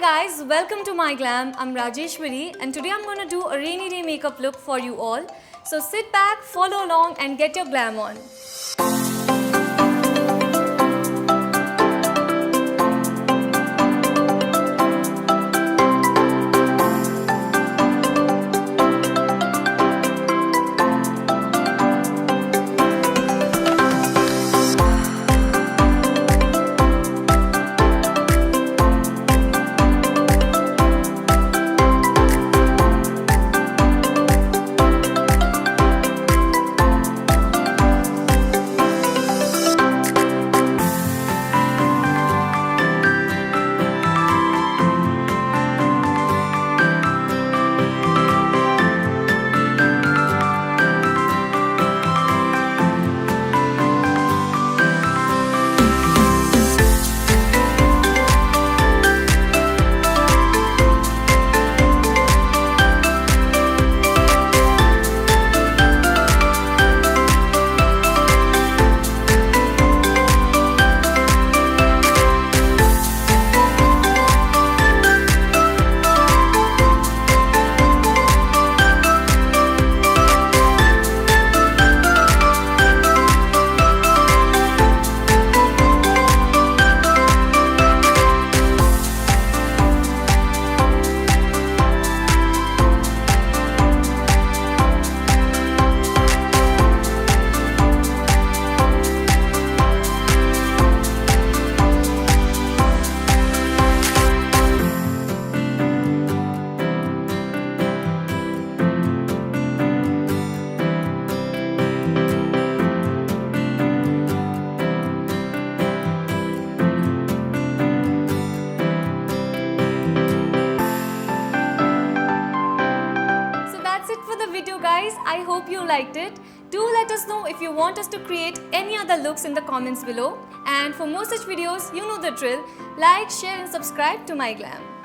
Hi guys, welcome to MyGlamm. I'm Rajeshwari and today I'm going to do a rainy day makeup look for you all. So sit back, follow along and get your glam on. For the video guys, I hope you liked it. Do let us know if you want us to create any other looks in the comments below. And for more such videos, you know the drill. Like, share and subscribe to MyGlamm.